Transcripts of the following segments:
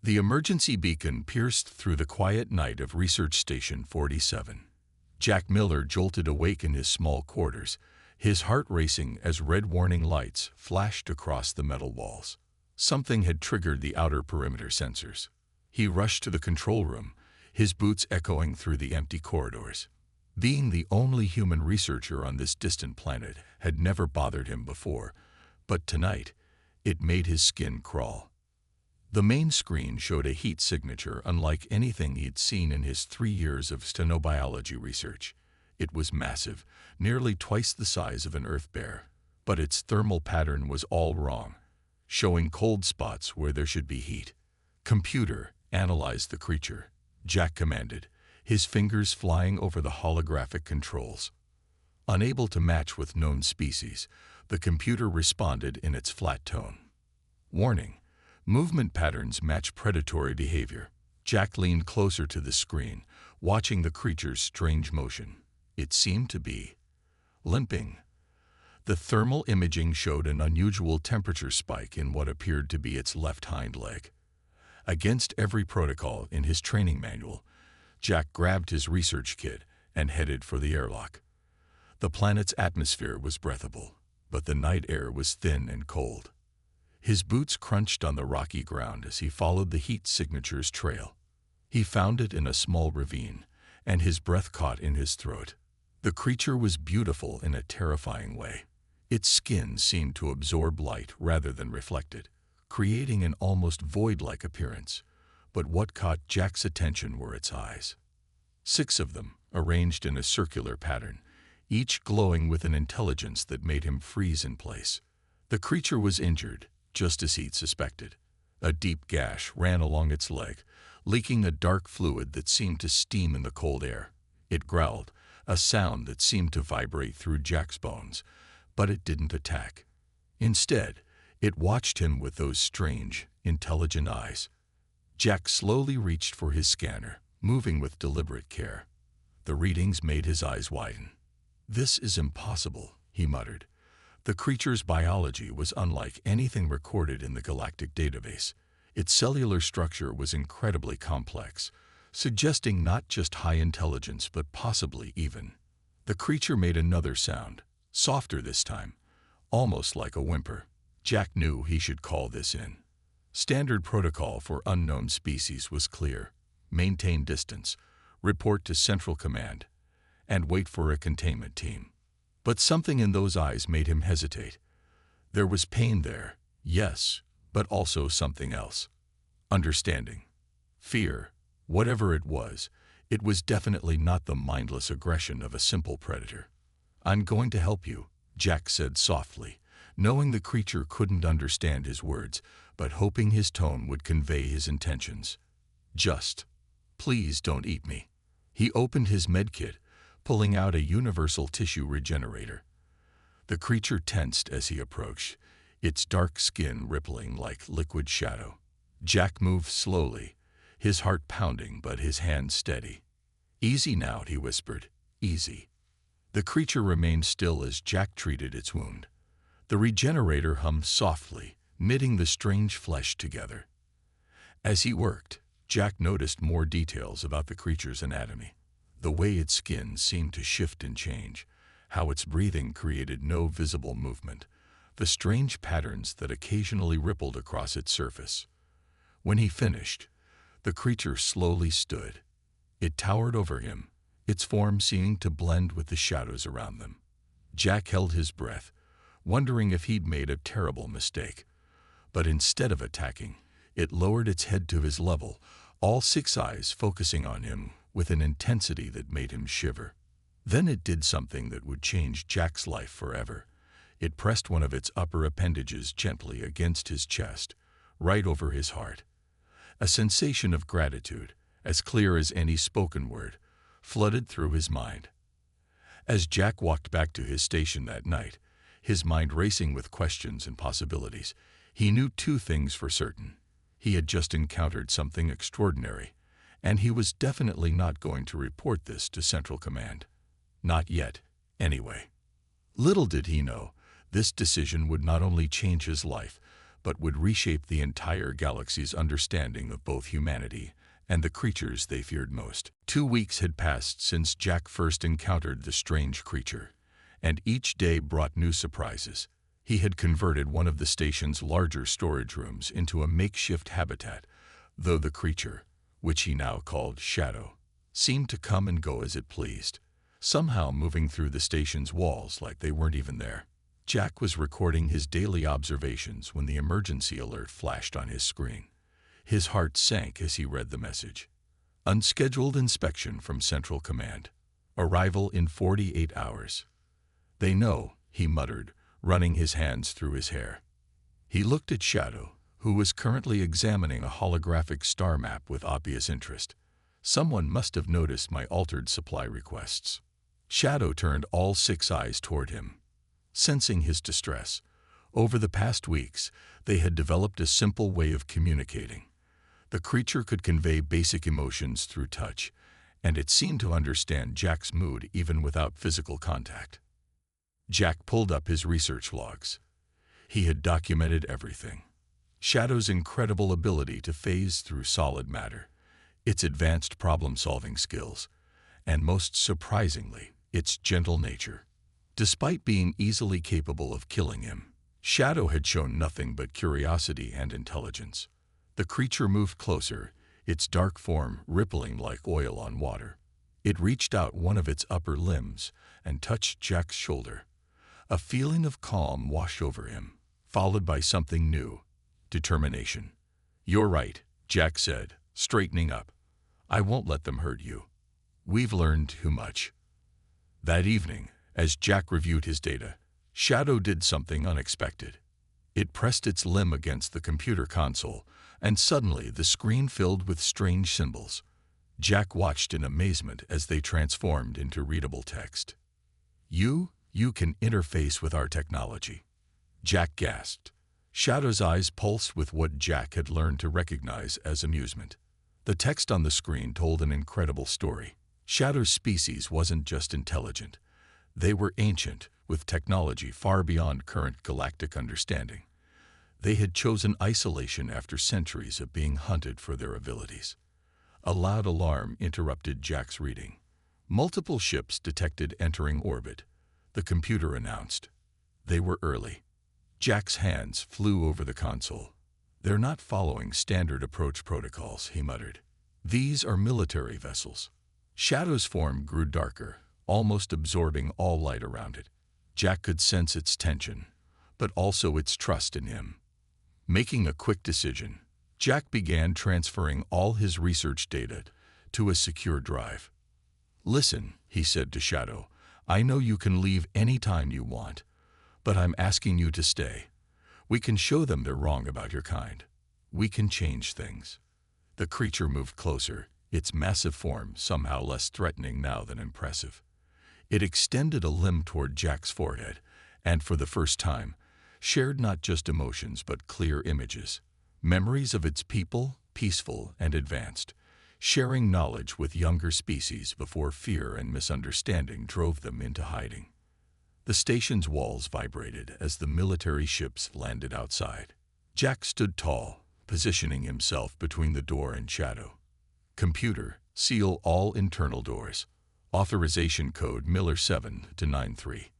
The emergency beacon pierced through the quiet night of Research Station 47. Jack Miller jolted awake in his small quarters, his heart racing as red warning lights flashed across the metal walls. Something had triggered the outer perimeter sensors. He rushed to the control room, his boots echoing through the empty corridors. Being the only human researcher on this distant planet had never bothered him before, but tonight, it made his skin crawl. The main screen showed a heat signature unlike anything he'd seen in his 3 years of stenobiology research. It was massive, nearly twice the size of an Earth bear, but its thermal pattern was all wrong, showing cold spots where there should be heat. "Computer, analyze the creature," Jack commanded, his fingers flying over the holographic controls. Unable to match with known species, the computer responded in its flat tone. "Warning. Movement patterns match predatory behavior." Jack leaned closer to the screen, watching the creature's strange motion. It seemed to be limping. The thermal imaging showed an unusual temperature spike in what appeared to be its left hind leg. Against every protocol in his training manual, Jack grabbed his research kit and headed for the airlock. The planet's atmosphere was breathable, but the night air was thin and cold. His boots crunched on the rocky ground as he followed the heat signature's trail. He found it in a small ravine, and his breath caught in his throat. The creature was beautiful in a terrifying way. Its skin seemed to absorb light rather than reflect it, creating an almost void-like appearance. But what caught Jack's attention were its eyes. 6 of them, arranged in a circular pattern, each glowing with an intelligence that made him freeze in place. The creature was injured, just as he'd suspected. A deep gash ran along its leg, leaking a dark fluid that seemed to steam in the cold air. It growled, a sound that seemed to vibrate through Jack's bones, but it didn't attack. Instead, it watched him with those strange, intelligent eyes. Jack slowly reached for his scanner, moving with deliberate care. The readings made his eyes widen. "This is impossible," he muttered. The creature's biology was unlike anything recorded in the galactic database. Its cellular structure was incredibly complex, suggesting not just high intelligence but possibly even. The creature made another sound, softer this time, almost like a whimper. Jack knew he should call this in. Standard protocol for unknown species was clear: maintain distance, report to Central Command, and wait for a containment team. But something in those eyes made him hesitate. There was pain there, yes, but also something else. Understanding. Fear. Whatever it was definitely not the mindless aggression of a simple predator. "I'm going to help you," Jack said softly, knowing the creature couldn't understand his words, but hoping his tone would convey his intentions. "Just, please don't eat me." He opened his medkit, pulling out a universal tissue regenerator. The creature tensed as he approached, its dark skin rippling like liquid shadow. Jack moved slowly, his heart pounding but his hand steady. "Easy now," he whispered, "easy." The creature remained still as Jack treated its wound. The regenerator hummed softly, knitting the strange flesh together. As he worked, Jack noticed more details about the creature's anatomy. The way its skin seemed to shift and change, how its breathing created no visible movement, the strange patterns that occasionally rippled across its surface. When he finished, the creature slowly stood. It towered over him, its form seeming to blend with the shadows around them. Jack held his breath, wondering if he'd made a terrible mistake. But instead of attacking, it lowered its head to his level, all 6 eyes focusing on him with an intensity that made him shiver. Then it did something that would change Jack's life forever. It pressed one of its upper appendages gently against his chest, right over his heart. A sensation of gratitude, as clear as any spoken word, flooded through his mind. As Jack walked back to his station that night, his mind racing with questions and possibilities, he knew 2 things for certain. He had just encountered something extraordinary, and he was definitely not going to report this to Central Command. Not yet, anyway. Little did he know, this decision would not only change his life, but would reshape the entire galaxy's understanding of both humanity and the creatures they feared most. 2 weeks had passed since Jack first encountered the strange creature, and each day brought new surprises. He had converted one of the station's larger storage rooms into a makeshift habitat, though the creature, which he now called Shadow, seemed to come and go as it pleased, somehow moving through the station's walls like they weren't even there. Jack was recording his daily observations when the emergency alert flashed on his screen. His heart sank as he read the message. Unscheduled inspection from Central Command. Arrival in 48 hours. They know, he muttered, running his hands through his hair. He looked at Shadow, who was currently examining a holographic star map with obvious interest. Someone must have noticed my altered supply requests. Shadow turned all 6 eyes toward him. Sensing his distress, over the past weeks, they had developed a simple way of communicating. The creature could convey basic emotions through touch, and it seemed to understand Jack's mood even without physical contact. Jack pulled up his research logs. He had documented everything. Shadow's incredible ability to phase through solid matter, its advanced problem-solving skills, and most surprisingly, its gentle nature. Despite being easily capable of killing him, Shadow had shown nothing but curiosity and intelligence. The creature moved closer, its dark form rippling like oil on water. It reached out one of its upper limbs and touched Jack's shoulder. A feeling of calm washed over him, followed by something new: determination. "You're right," Jack said, straightening up. "I won't let them hurt you. We've learned too much." That evening, as Jack reviewed his data, Shadow did something unexpected. It pressed its limb against the computer console, and suddenly the screen filled with strange symbols. Jack watched in amazement as they transformed into readable text. You can interface with our technology," Jack gasped. Shadow's eyes pulsed with what Jack had learned to recognize as amusement. The text on the screen told an incredible story. Shadow's species wasn't just intelligent. They were ancient, with technology far beyond current galactic understanding. They had chosen isolation after centuries of being hunted for their abilities. A loud alarm interrupted Jack's reading. Multiple ships detected entering orbit, the computer announced. They were early. Jack's hands flew over the console. "They're not following standard approach protocols," he muttered. "These are military vessels." Shadow's form grew darker, almost absorbing all light around it. Jack could sense its tension, but also its trust in him. Making a quick decision, Jack began transferring all his research data to a secure drive. "Listen," he said to Shadow, "I know you can leave any time you want, but I'm asking you to stay. We can show them they're wrong about your kind. We can change things." The creature moved closer, its massive form somehow less threatening now than impressive. It extended a limb toward Jack's forehead, and for the first time, shared not just emotions but clear images. Memories of its people, peaceful and advanced, sharing knowledge with younger species before fear and misunderstanding drove them into hiding. The station's walls vibrated as the military ships landed outside. Jack stood tall, positioning himself between the door and Shadow. "Computer, seal all internal doors. Authorization code Miller 7-93.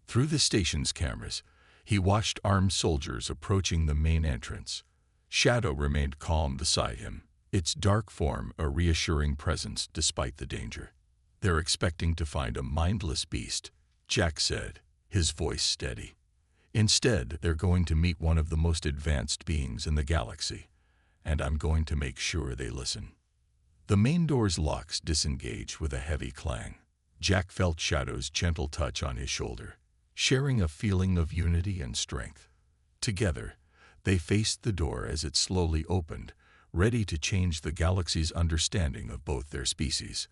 Through the station's cameras, he watched armed soldiers approaching the main entrance. Shadow remained calm beside him, its dark form a reassuring presence despite the danger. "They're expecting to find a mindless beast," Jack said, his voice steady. "Instead, they're going to meet one of the most advanced beings in the galaxy, and I'm going to make sure they listen." The main door's locks disengaged with a heavy clang. Jack felt Shadow's gentle touch on his shoulder, sharing a feeling of unity and strength. Together, they faced the door as it slowly opened, ready to change the galaxy's understanding of both their species.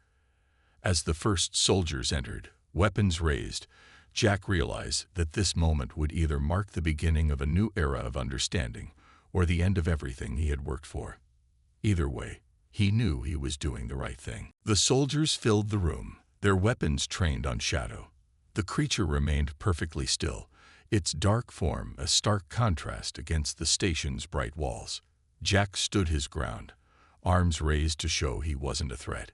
As the first soldiers entered, weapons raised, Jack realized that this moment would either mark the beginning of a new era of understanding or the end of everything he had worked for. Either way, he knew he was doing the right thing. The soldiers filled the room, their weapons trained on Shadow. The creature remained perfectly still, its dark form a stark contrast against the station's bright walls. Jack stood his ground, arms raised to show he wasn't a threat.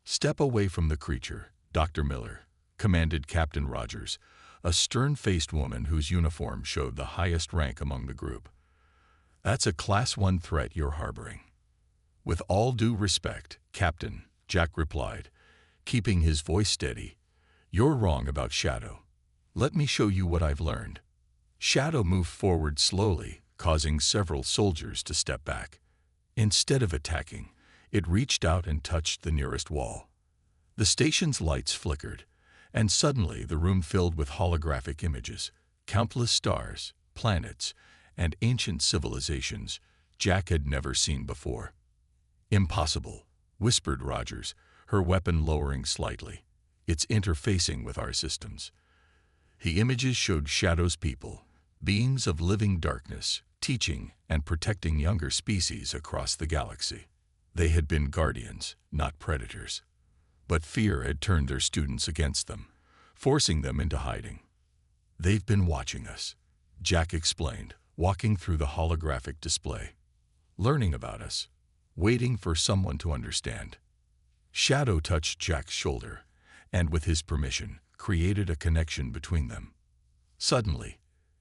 "Step away from the creature, Dr. Miller," commanded Captain Rogers, a stern-faced woman whose uniform showed the highest rank among the group. "That's a Class 1 threat you're harboring." "With all due respect, Captain," Jack replied, keeping his voice steady, "you're wrong about Shadow. Let me show you what I've learned." Shadow moved forward slowly, causing several soldiers to step back. Instead of attacking, it reached out and touched the nearest wall. The station's lights flickered, and suddenly the room filled with holographic images, countless stars, planets, and ancient civilizations Jack had never seen before. "Impossible," whispered Rogers, her weapon lowering slightly. "It's interfacing with our systems." The images showed Shadow's people, beings of living darkness, teaching and protecting younger species across the galaxy. They had been guardians, not predators. But fear had turned their students against them, forcing them into hiding. "They've been watching us," Jack explained, walking through the holographic display. "Learning about us, waiting for someone to understand." Shadow touched Jack's shoulder, and with his permission, created a connection between them. Suddenly,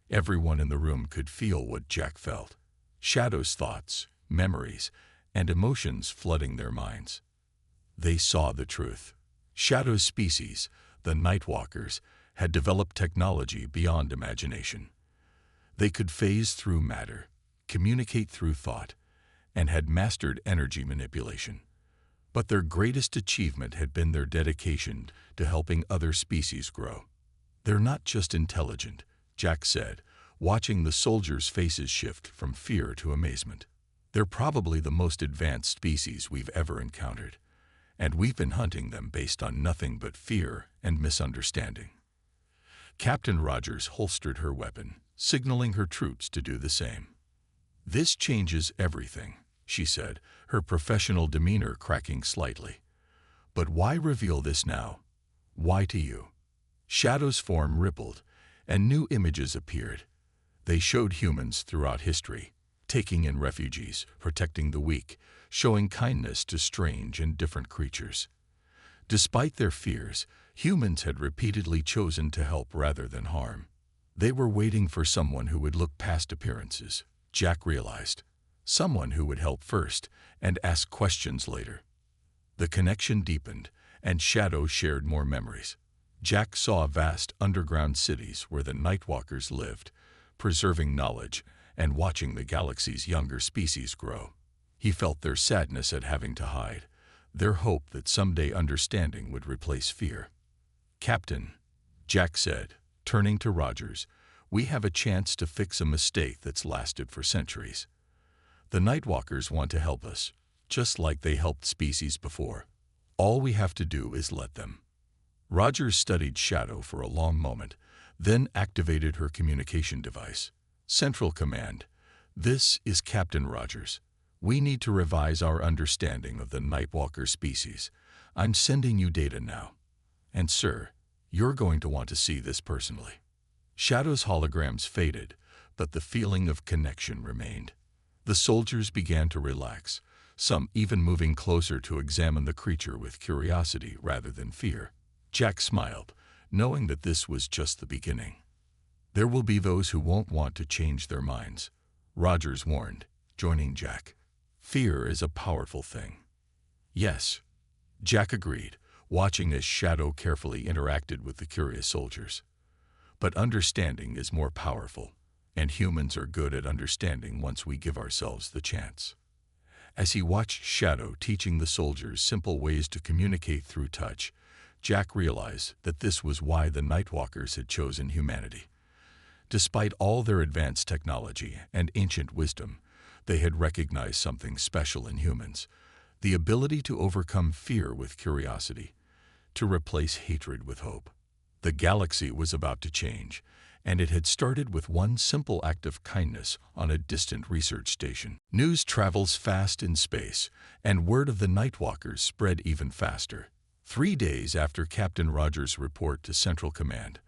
everyone in the room could feel what Jack felt. Shadow's thoughts, memories, and emotions flooding their minds. They saw the truth. Shadow's species, the Nightwalkers, had developed technology beyond imagination. They could phase through matter, communicate through thought, and had mastered energy manipulation. But their greatest achievement had been their dedication to helping other species grow. "They're not just intelligent," Jack said, watching the soldiers' faces shift from fear to amazement. "They're probably the most advanced species we've ever encountered, and we've been hunting them based on nothing but fear and misunderstanding." Captain Rogers holstered her weapon, signaling her troops to do the same. "This changes everything," she said, her professional demeanor cracking slightly. "But why reveal this now? Why to you?" Shadow's form rippled, and new images appeared. They showed humans throughout history, taking in refugees, protecting the weak, showing kindness to strange and different creatures. Despite their fears, humans had repeatedly chosen to help rather than harm. They were waiting for someone who would look past appearances, Jack realized. Someone who would help first and ask questions later. The connection deepened, and Shadow shared more memories. Jack saw vast underground cities where the Nightwalkers lived, preserving knowledge and watching the galaxy's younger species grow. He felt their sadness at having to hide, their hope that someday understanding would replace fear. "Captain," Jack said, turning to Rogers, "we have a chance to fix a mistake that's lasted for centuries. The Nightwalkers want to help us, just like they helped species before. All we have to do is let them." Rogers studied Shadow for a long moment, then activated her communication device. "Central Command, this is Captain Rogers. We need to revise our understanding of the Nightwalker species. I'm sending you data now. And sir, you're going to want to see this personally." Shadow's holograms faded, but the feeling of connection remained. The soldiers began to relax, some even moving closer to examine the creature with curiosity rather than fear. Jack smiled, knowing that this was just the beginning. "There will be those who won't want to change their minds," Rogers warned, joining Jack. "Fear is a powerful thing." "Yes," Jack agreed, watching as Shadow carefully interacted with the curious soldiers. "But understanding is more powerful, and humans are good at understanding once we give ourselves the chance." As he watched Shadow teaching the soldiers simple ways to communicate through touch, Jack realized that this was why the Nightwalkers had chosen humanity. Despite all their advanced technology and ancient wisdom, they had recognized something special in humans: the ability to overcome fear with curiosity, to replace hatred with hope. The galaxy was about to change, and it had started with one simple act of kindness on a distant research station. News travels fast in space, and word of the Nightwalkers spread even faster. 3 days after Captain Rogers' report to Central Command,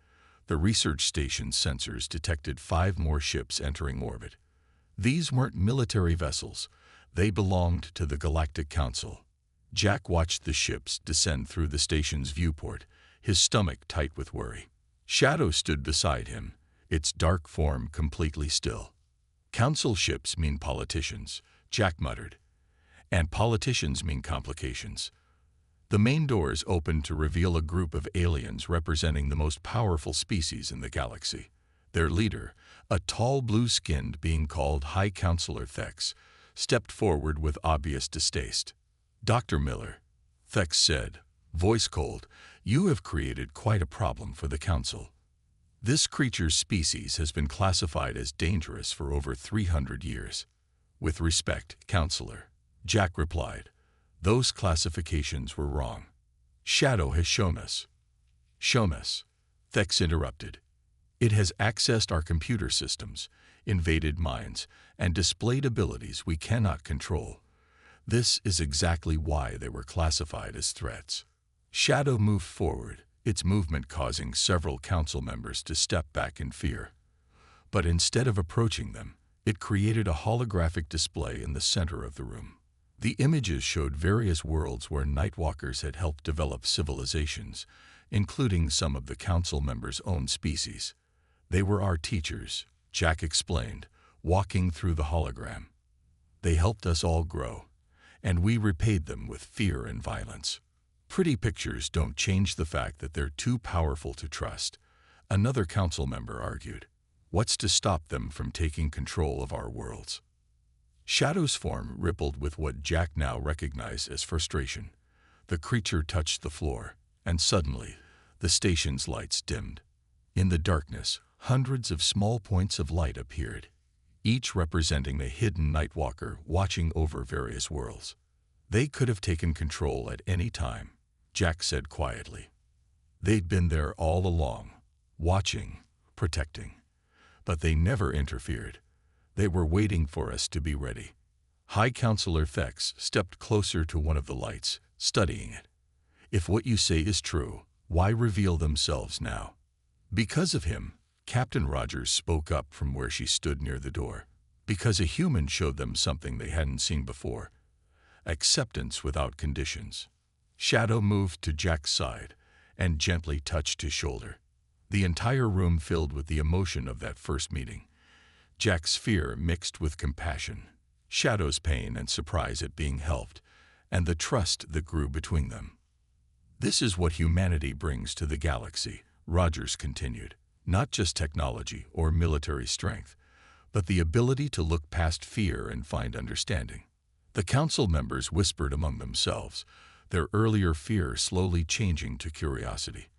The research station's sensors detected 5 more ships entering orbit. These weren't military vessels. They belonged to the Galactic Council. Jack watched the ships descend through the station's viewport, his stomach tight with worry. Shadow stood beside him, its dark form completely still. Council ships mean politicians, Jack muttered. And politicians mean complications. The main doors opened to reveal a group of aliens representing the most powerful species in the galaxy. Their leader, a tall blue-skinned being called High Counselor Thex, stepped forward with obvious distaste. "Dr. Miller," Thex said, voice cold, "you have created quite a problem for the Council. This creature's species has been classified as dangerous for over 300 years. With respect, Counselor," Jack replied, "those classifications were wrong. Shadow has shown us." "Shown us," Thex interrupted. "It has accessed our computer systems, invaded minds, and displayed abilities we cannot control. This is exactly why they were classified as threats." Shadow moved forward, its movement causing several council members to step back in fear. But instead of approaching them, it created a holographic display in the center of the room. The images showed various worlds where Nightwalkers had helped develop civilizations, including some of the council members' own species. "They were our teachers," Jack explained, walking through the hologram. "They helped us all grow, and we repaid them with fear and violence. Pretty pictures don't change the fact that they're too powerful to trust," another council member argued. "What's to stop them from taking control of our worlds?" Shadow's form rippled with what Jack now recognized as frustration. The creature touched the floor, and suddenly, the station's lights dimmed. In the darkness, hundreds of small points of light appeared, each representing a hidden Nightwalker watching over various worlds. "They could have taken control at any time," Jack said quietly. "They'd been there all along, watching, protecting. But they never interfered. They were waiting for us to be ready." High Counselor Thex stepped closer to one of the lights, studying it. "If what you say is true, why reveal themselves now?" "Because of him," Captain Rogers spoke up from where she stood near the door. "Because a human showed them something they hadn't seen before. Acceptance without conditions." Shadow moved to Jack's side and gently touched his shoulder. The entire room filled with the emotion of that first meeting. Jack's fear mixed with compassion, Shadow's pain and surprise at being helped, and the trust that grew between them. "This is what humanity brings to the galaxy," Rogers continued. "Not just technology or military strength, but the ability to look past fear and find understanding." The council members whispered among themselves, their earlier fear slowly changing to curiosity.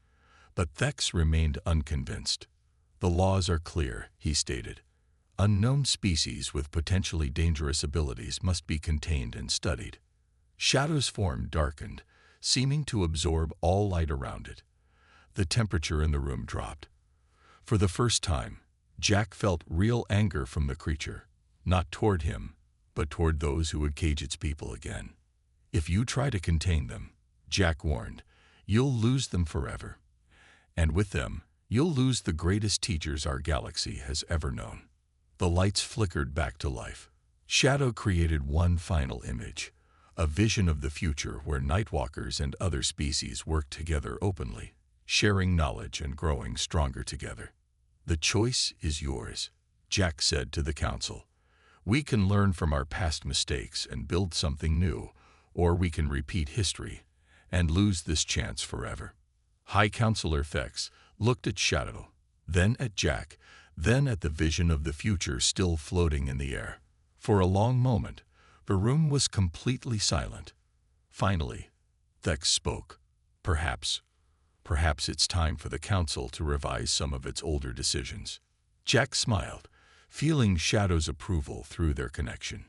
But Thex remained unconvinced. "The laws are clear," he stated. "Unknown species with potentially dangerous abilities must be contained and studied." Shadow's form darkened, seeming to absorb all light around it. The temperature in the room dropped. For the first time, Jack felt real anger from the creature, not toward him, but toward those who would cage its people again. "If you try to contain them," Jack warned, "you'll lose them forever. And with them, you'll lose the greatest teachers our galaxy has ever known." The lights flickered back to life. Shadow created one final image, a vision of the future where Nightwalkers and other species work together openly, sharing knowledge and growing stronger together. "The choice is yours," Jack said to the council. "We can learn from our past mistakes and build something new, or we can repeat history and lose this chance forever." High Counselor Thex looked at Shadow, then at Jack, then at the vision of the future still floating in the air. For a long moment, the room was completely silent. Finally, Thex spoke. Perhaps it's time for the council to revise some of its older decisions." Jack smiled, feeling Shadow's approval through their connection.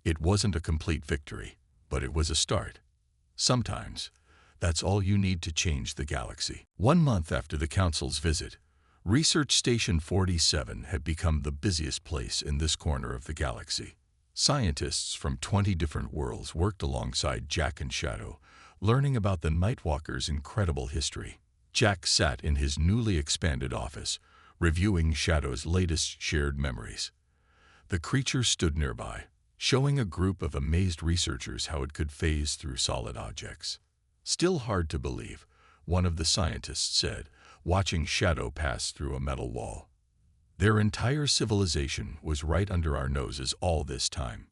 It wasn't a complete victory, but it was a start. Sometimes, that's all you need to change the galaxy. 1 month after the council's visit, Research Station 47 had become the busiest place in this corner of the galaxy. Scientists from 20 different worlds worked alongside Jack and Shadow, learning about the Nightwalkers' incredible history. Jack sat in his newly expanded office, reviewing Shadow's latest shared memories. The creature stood nearby, showing a group of amazed researchers how it could phase through solid objects. "Still hard to believe," one of the scientists said, watching Shadow pass through a metal wall. "Their entire civilization was right under our noses all this time."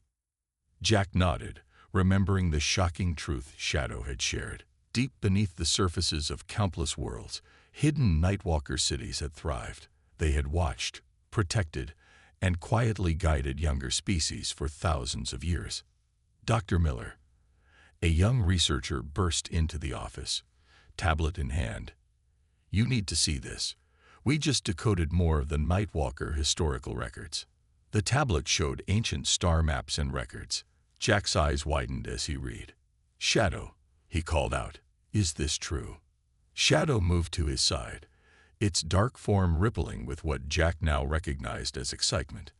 Jack nodded, remembering the shocking truth Shadow had shared. Deep beneath the surfaces of countless worlds, hidden Nightwalker cities had thrived. They had watched, protected, and quietly guided younger species for thousands of years. Dr. Miller, a young researcher, burst into the office, tablet in hand. "You need to see this. We just decoded more of the Nightwalker historical records." The tablet showed ancient star maps and records. Jack's eyes widened as he read. "Shadow," he called out, "is this true?" Shadow moved to his side, its dark form rippling with what Jack now recognized as excitement.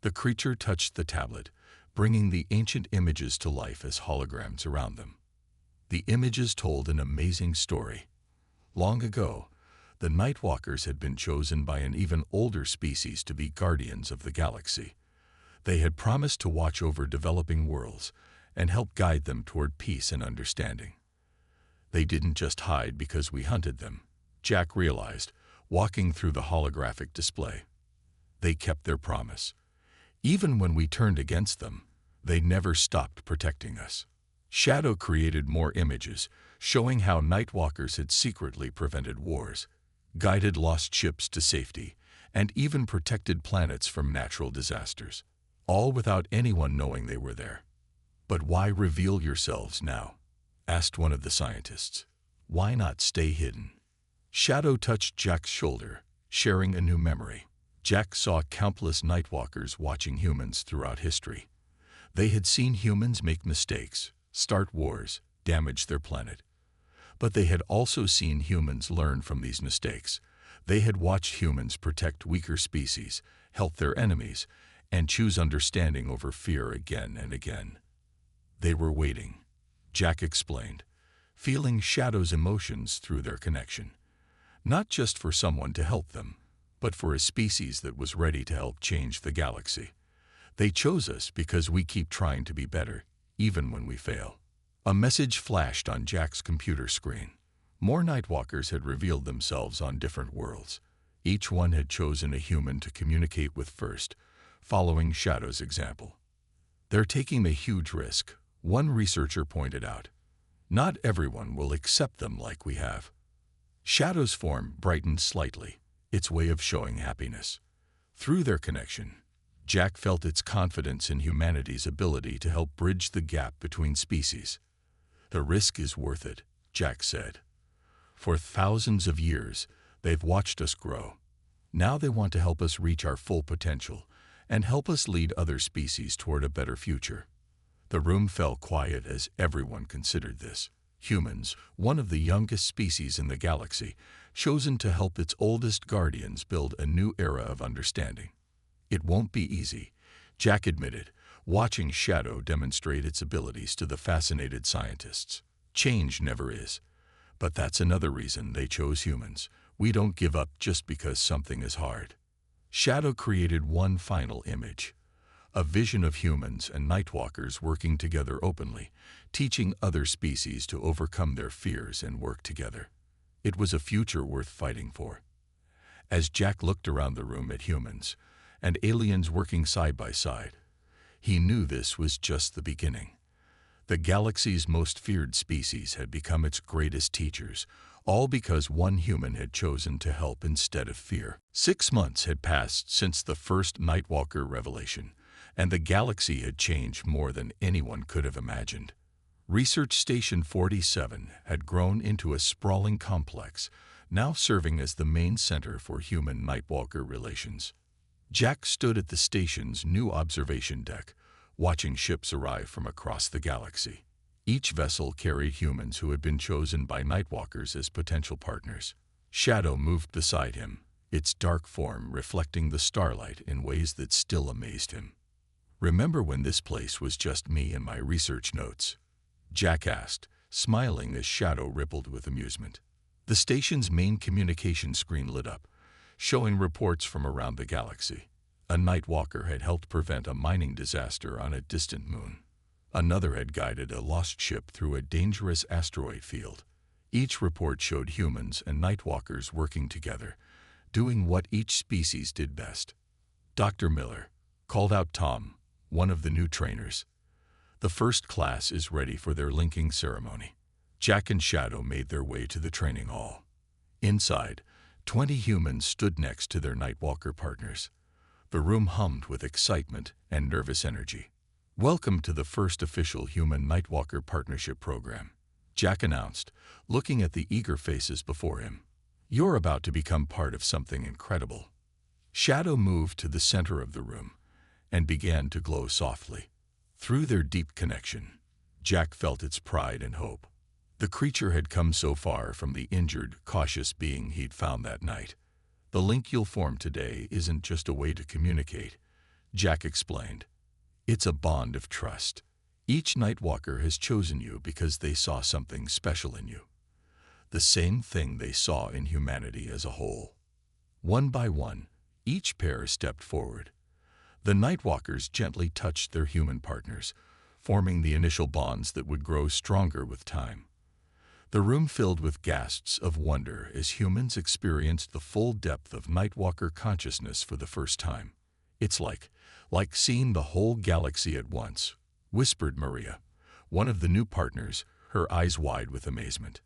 The creature touched the tablet, bringing the ancient images to life as holograms around them. The images told an amazing story. Long ago, the Nightwalkers had been chosen by an even older species to be guardians of the galaxy. They had promised to watch over developing worlds and help guide them toward peace and understanding. They didn't just hide because we hunted them, Jack realized, walking through the holographic display. They kept their promise. Even when we turned against them, they never stopped protecting us. Shadow created more images, showing how Nightwalkers had secretly prevented wars, guided lost ships to safety, and even protected planets from natural disasters, all without anyone knowing they were there. "But why reveal yourselves now?" asked one of the scientists. "Why not stay hidden?" Shadow touched Jack's shoulder, sharing a new memory. Jack saw countless Nightwalkers watching humans throughout history. They had seen humans make mistakes, start wars, damage their planet. But they had also seen humans learn from these mistakes. They had watched humans protect weaker species, help their enemies, and choose understanding over fear again and again. They were waiting, Jack explained, feeling Shadow's emotions through their connection. Not just for someone to help them, but for a species that was ready to help change the galaxy. They chose us because we keep trying to be better, even when we fail. A message flashed on Jack's computer screen. More Nightwalkers had revealed themselves on different worlds. Each one had chosen a human to communicate with first, following Shadow's example. "They're taking a huge risk," one researcher pointed out. "Not everyone will accept them like we have." Shadow's form brightened slightly, its way of showing happiness. Through their connection, Jack felt its confidence in humanity's ability to help bridge the gap between species. "The risk is worth it," Jack said. "For thousands of years, they've watched us grow. Now they want to help us reach our full potential and help us lead other species toward a better future." The room fell quiet as everyone considered this. Humans, one of the youngest species in the galaxy, chosen to help its oldest guardians build a new era of understanding. "It won't be easy," Jack admitted, watching Shadow demonstrate its abilities to the fascinated scientists. "Change never is. But that's another reason they chose humans. We don't give up just because something is hard." Shadow created one final image, a vision of humans and Nightwalkers working together openly, teaching other species to overcome their fears and work together. It was a future worth fighting for. As Jack looked around the room at humans and aliens working side by side, he knew this was just the beginning. The galaxy's most feared species had become its greatest teachers, all because one human had chosen to help instead of fear. 6 months had passed since the first Nightwalker revelation, and the galaxy had changed more than anyone could have imagined. Research Station 47 had grown into a sprawling complex, now serving as the main center for human Nightwalker relations. Jack stood at the station's new observation deck, watching ships arrive from across the galaxy. Each vessel carried humans who had been chosen by Nightwalkers as potential partners. Shadow moved beside him, its dark form reflecting the starlight in ways that still amazed him. "Remember when this place was just me and my research notes?" Jack asked, smiling as Shadow rippled with amusement. The station's main communication screen lit up, showing reports from around the galaxy. A night walker had helped prevent a mining disaster on a distant moon. Another had guided a lost ship through a dangerous asteroid field. Each report showed humans and night walkers working together, doing what each species did best. Dr. Miller called out Tom, one of the new trainers. The first class is ready for their linking ceremony. Jack and Shadow made their way to the training hall. Inside, 20 humans stood next to their Nightwalker partners. The room hummed with excitement and nervous energy. "Welcome to the first official human Nightwalker partnership program," Jack announced, looking at the eager faces before him. "You're about to become part of something incredible." Shadow moved to the center of the room and began to glow softly. Through their deep connection, Jack felt its pride and hope. The creature had come so far from the injured, cautious being he'd found that night. "The link you'll form today isn't just a way to communicate," Jack explained. "It's a bond of trust. Each Nightwalker has chosen you because they saw something special in you. The same thing they saw in humanity as a whole." One by one, each pair stepped forward. The Nightwalkers gently touched their human partners, forming the initial bonds that would grow stronger with time. The room filled with gasps of wonder as humans experienced the full depth of Nightwalker consciousness for the first time. "It's like seeing the whole galaxy at once," whispered Maria, one of the new partners, her eyes wide with amazement.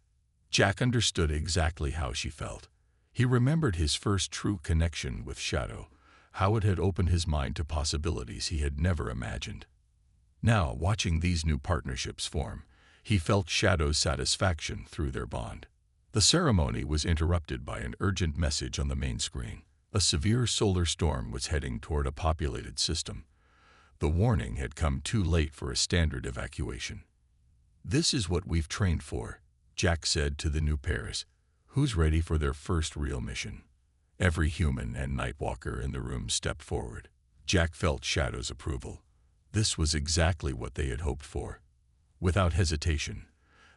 Jack understood exactly how she felt. He remembered his first true connection with Shadow, how it had opened his mind to possibilities he had never imagined. Now, watching these new partnerships form, he felt Shadow's satisfaction through their bond. The ceremony was interrupted by an urgent message on the main screen. A severe solar storm was heading toward a populated system. The warning had come too late for a standard evacuation. "This is what we've trained for," Jack said to the new pairs. "Who's ready for their first real mission?" Every human and Nightwalker in the room stepped forward. Jack felt Shadow's approval. This was exactly what they had hoped for. Without hesitation,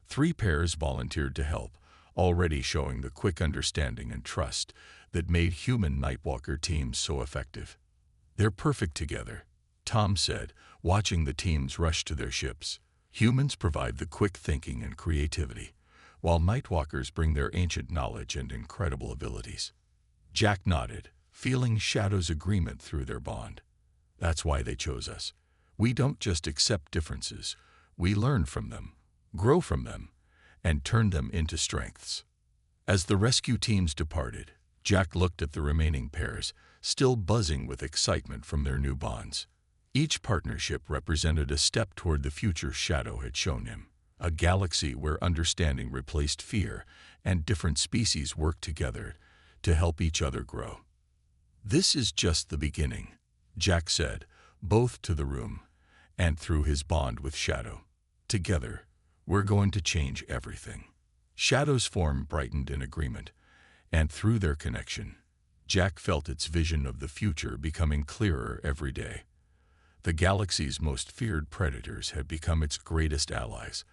3 pairs volunteered to help, already showing the quick understanding and trust that made human Nightwalker teams so effective. "They're perfect together," Tom said, watching the teams rush to their ships. "Humans provide the quick thinking and creativity, while Nightwalkers bring their ancient knowledge and incredible abilities." Jack nodded, feeling Shadow's agreement through their bond. "That's why they chose us. We don't just accept differences. We learn from them, grow from them, and turn them into strengths." As the rescue teams departed, Jack looked at the remaining pairs, still buzzing with excitement from their new bonds. Each partnership represented a step toward the future Shadow had shown him, a galaxy where understanding replaced fear and different species worked together to help each other grow. "This is just the beginning," Jack said, both to the room and through his bond with Shadow. "Together, we're going to change everything." Shadow's form brightened in agreement, and through their connection, Jack felt its vision of the future becoming clearer every day. The galaxy's most feared predators had become its greatest allies,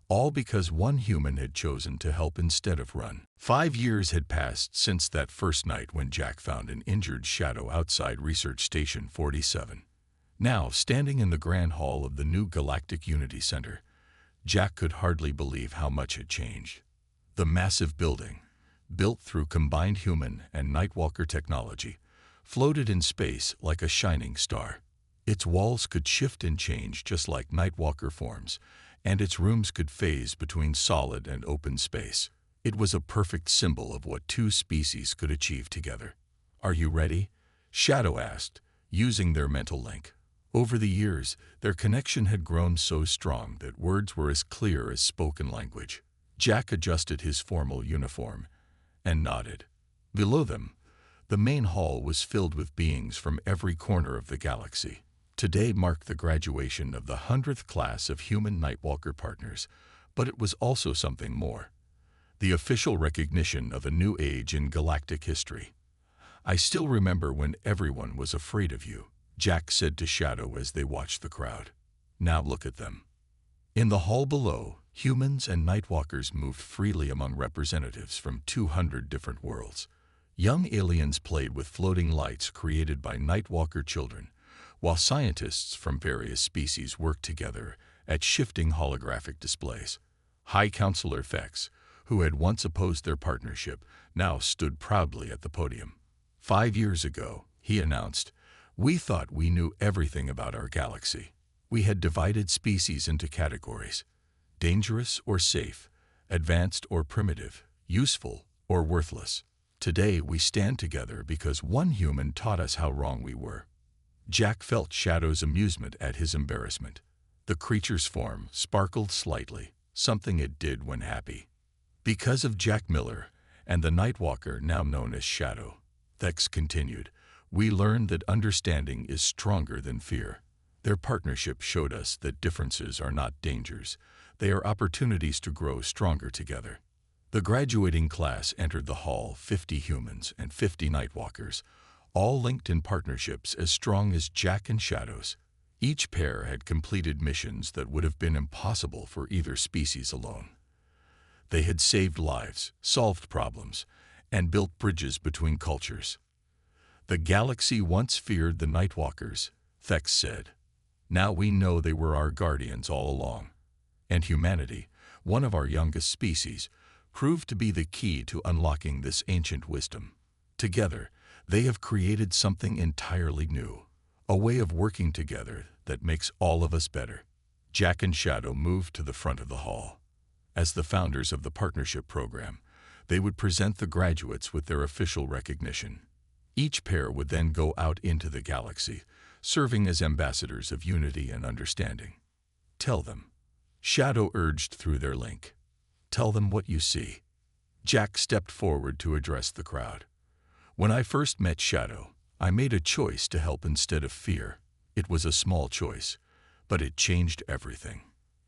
all because one human had chosen to help instead of run. 5 years had passed since that first night when Jack found an injured Shadow outside Research Station 47. Now, standing in the grand hall of the new Galactic Unity Center, Jack could hardly believe how much had changed. The massive building, built through combined human and Nightwalker technology, floated in space like a shining star. Its walls could shift and change just like Nightwalker forms, and its rooms could phase between solid and open space. It was a perfect symbol of what 2 species could achieve together. "Are you ready?" Shadow asked, using their mental link. Over the years, their connection had grown so strong that words were as clear as spoken language. Jack adjusted his formal uniform and nodded. Below them, the main hall was filled with beings from every corner of the galaxy. Today marked the graduation of the 100th class of human Nightwalker partners, but it was also something more. The official recognition of a new age in galactic history. "I still remember when everyone was afraid of you," Jack said to Shadow as they watched the crowd. "Now look at them." In the hall below, Humans and Nightwalkers moved freely among representatives from 200 different worlds. Young aliens played with floating lights created by Nightwalker children, while scientists from various species worked together at shifting holographic displays. High Counselor Fex, who had once opposed their partnership, now stood proudly at the podium. 5 years ago, he announced, "We thought we knew everything about our galaxy. We had divided species into categories: dangerous or safe, advanced or primitive, useful or worthless. Today we stand together because one human taught us how wrong we were." Jack felt Shadow's amusement at his embarrassment. The creature's form sparkled slightly, something it did when happy. "Because of Jack Miller and the Nightwalker now known as Shadow," Thex continued, "we learned that understanding is stronger than fear. Their partnership showed us that differences are not dangers. They are opportunities to grow stronger together." The graduating class entered the hall, 50 humans and 50 Nightwalkers, all linked in partnerships as strong as Jack and Shadow's. Each pair had completed missions that would have been impossible for either species alone. They had saved lives, solved problems, and built bridges between cultures. "The galaxy once feared the Nightwalkers," Thex said. "Now we know they were our guardians all along. And humanity, one of our youngest species, proved to be the key to unlocking this ancient wisdom. Together, they have created something entirely new, a way of working together that makes all of us better." Jack and Shadow moved to the front of the hall. As the founders of the partnership program, they would present the graduates with their official recognition. Each pair would then go out into the galaxy, serving as ambassadors of unity and understanding. "Tell them," Shadow urged through their link. "Tell them what you see." Jack stepped forward to address the crowd. "When I first met Shadow, I made a choice to help instead of fear. It was a small choice, but it changed everything.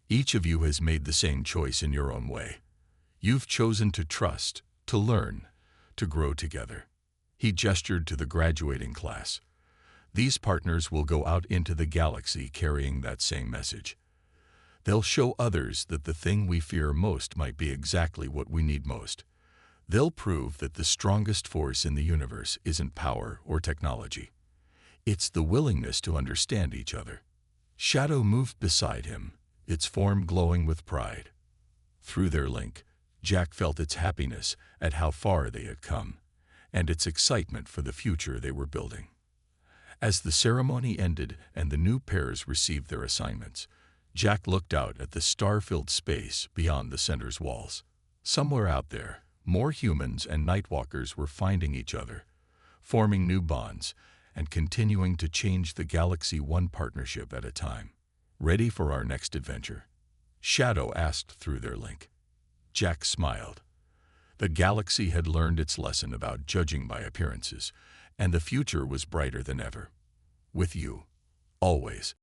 Each of you has made the same choice in your own way. You've chosen to trust, to learn, to grow together." He gestured to the graduating class. "These partners will go out into the galaxy carrying that same message. They'll show others that the thing we fear most might be exactly what we need most. They'll prove that the strongest force in the universe isn't power or technology. It's the willingness to understand each other." Shadow moved beside him, its form glowing with pride. Through their link, Jack felt its happiness at how far they had come, and its excitement for the future they were building. As the ceremony ended and the new pairs received their assignments, Jack looked out at the star-filled space beyond the center's walls. Somewhere out there, more humans and Nightwalkers were finding each other, forming new bonds, and continuing to change the galaxy one partnership at a time. "Ready for our next adventure?" Shadow asked through their link. Jack smiled. The galaxy had learned its lesson about judging by appearances, and the future was brighter than ever. "With you, always."